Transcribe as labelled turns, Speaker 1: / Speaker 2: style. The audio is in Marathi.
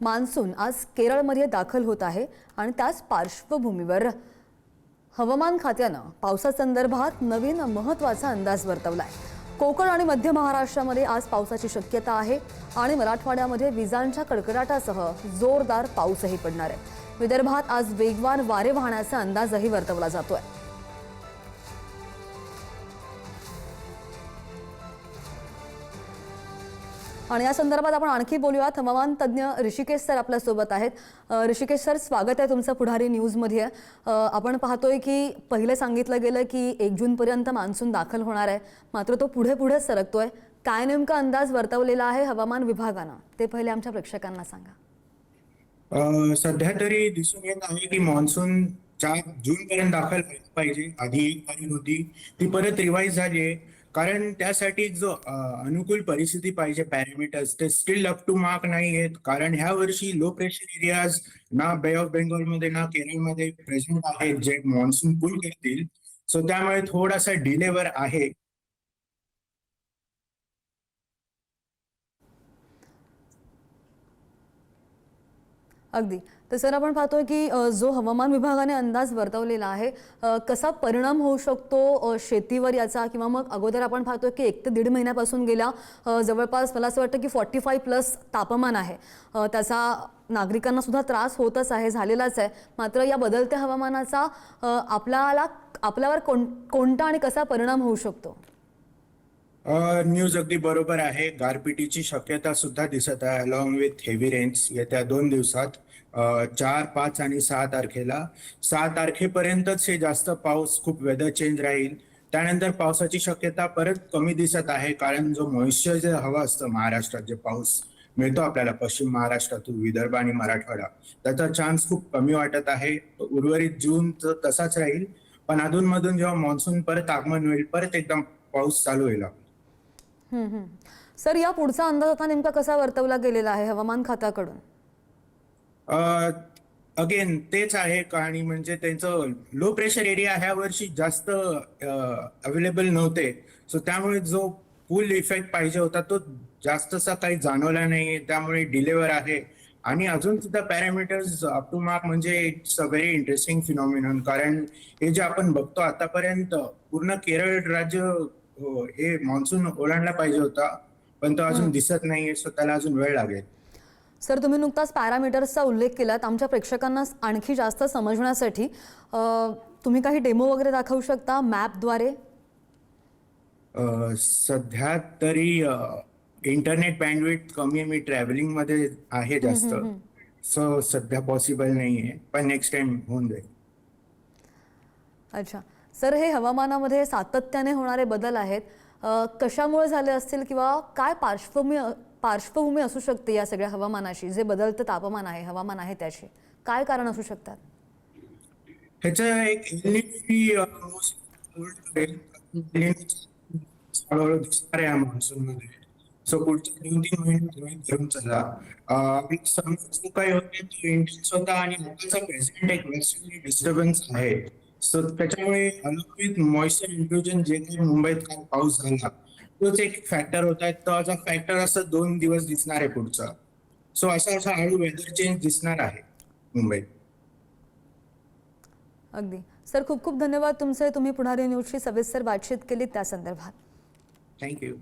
Speaker 1: मान्सून आज केरळमध्ये दाखल होत आहे आणि त्याच पार्श्वभूमीवर हवामान खात्यानं पावसासंदर्भात नवीन महत्त्वाचा अंदाज वर्तवलाय। कोकण आणि मध्य महाराष्ट्रामध्ये आज पावसाची शक्यता आहे आणि मराठवाड्यामध्ये विजांच्या कडकडाटासह जोरदार पाऊसही पडणार आहे। विदर्भात आज वेगवान वारे वाहण्याचा अंदाजही वर्तवला जातोय। आणि या संदर्भात आपण आणखी बोलूयात। हवामान तज्ञ ऋषिकेश सर आपल्या सोबत आहेत। ऋषिकेश सर, स्वागत आहे तुमचं पुढारी न्यूज मध्ये। आपण पाहतोय की पहिले सांगितलं गेलं की 1 जून पर्यंत मान्सून दाखल होणार आहे, मात्र तो पुढे पुढे सरकतोय। काय नेमका अंदाज वर्तवलेला आहे हवामान विभागानं, ते पहिले आमच्या प्रेक्षकांना सांगा।
Speaker 2: सध्या तरी दिसून येत आहे की मान्सून 4 जून पर्यंत दाखल व्हायला पाहिजे। आधी एक तारीख होती ती परत रिवाइज झाली आहे, कारण त्यासाठी जो अनुकूल परिस्थिती पाहिजे, पॅरामीटर्स ते स्टील अप टू मार्क नाही आहेत। कारण ह्या वर्षी लो प्रेशर एरियाज ना बे ऑफ बेंगॉलमध्ये ना केरळमध्ये प्रेझेंट आहेत जे मान्सून पुल करतील। सो त्यामुळे थोडासा डिलेवर आहे।
Speaker 1: अगदी। तर सर, आपण पाहतोय की जो हवामान विभागाने अंदाज वर्तवलेला आहे, कसा परिणाम होऊ शकतो शेतीवर याचा, किंवा मग अगोदर आपण पाहतोय की 1 ते 1.5 महिन्यापासून गेल्या जवळपास मला असं वाटतं की 45+ तापमान आहे, त्याचा नागरिकांना सुद्धा त्रास होतच आहे, झालेलाच आहे। मात्र या बदलत्या हवामानाचा आपल्यावर कोणता आणि कसा परिणाम होऊ शकतो?
Speaker 2: न्यूज अगदी बरोबर आहे। गारपिटीची शक्यता सुद्धा दिसत आहे अलॉंग विथ हेवी रेन्स येत्या 2 दिवसात, 4, 5 आणि 6 तारखेला। 6 तारखेपर्यंतच हे जास्त पाऊस, खूप वेदर चेंज राहील। त्यानंतर पावसाची शक्यता परत कमी दिसत आहे, कारण जो मॉइश्चर जे हवं असतं महाराष्ट्रात, जे पाऊस मिळतो आपल्याला पश्चिम महाराष्ट्रातून विदर्भ आणि मराठवाडा, त्याचा चान्स खूप कमी वाटत आहे। उर्वरित जून तसाच राहील, पण अधूनमधून जेव्हा मान्सून परत आगमन होईल, परत एकदम पाऊस चालू होईल।
Speaker 1: सर, या पुढचा अंदाज आता नेमका कसा वर्तवला गेलेला आहे हवामान खात्याकडून?
Speaker 2: अगेन तेच आहे कहाणी, म्हणजे त्यांचं लो प्रेशर एरिया ह्या वर्षी जास्त अवेलेबल नव्हते। सो त्यामुळे जो पूल इफेक्ट पाहिजे होता तो जास्तसा काही जाणवला नाही, त्यामुळे डिलेवर आहे। आणि अजून सुद्धा पॅरामीटर्स अप टू मार्क, म्हणजे it's a very interesting phenomenon. कारण हे जे आपण बघतो आतापर्यंत, पूर्ण केरळ राज्य हे मान्सून ओलांडला पाहिजे होता, पण तो अजून दिसत नाहीये। सो त्याला अजून वेळ लागेल।
Speaker 1: सर, तुम्ही नुकताच पॅरामीटर्सचा उल्लेख केलात। आमच्या प्रेक्षकांना आणखी जास्त समजण्यासाठी तुम्ही काही डेमो वगैरे दाखवू शकता मॅपद्वारे?
Speaker 2: सध्या तरी इंटरनेट बँडविड्थ कमी आहे, मी ट्रॅव्हलिंग मध्ये आहे जास्त, सो सध्या पॉसिबल नाहीये, पण नेक्स्ट टाइम होऊन जाईल।
Speaker 1: अच्छा सर, हे हवामानामध्ये सातत्याने होणारे बदल आहेत, कशामुळे झाले असतील, किंवा काय पार्श्वभूमी असू शकते या सगळ्या हवामानाशी? जे बदलतं तापमान आहे, हवामान आहे, त्याचे काय कारण असू शकतात?
Speaker 2: ह्याचं एक हळूहळू दिसणार आहे मान्सून मध्ये। सो पुढच्या 2-3 महिने धरून चला। आपली समस्या काय होते तो इंटेन्स होता, आणि आताचा प्रेझेंट एक वेस्टर्ली डिस्टर्बन्स आहे। सो त्याच्यामुळे अलॉंग मॉइश्चर इंट्रुजन, जे काही मुंबईत काल पाऊस झाला तोच एक फॅक्टर होता। तो फॅक्टर असं 2 दिवस दिसणार आहे पुढचा। सो असा हळू वेदर चेंज दिसणार आहे मुंबईत।
Speaker 1: अगदी सर, खूप खूप धन्यवाद तुमचे। तुम्ही पुढारी न्यूजशी सविस्तर बातचीत केली त्या संदर्भात।
Speaker 2: थँक्यू।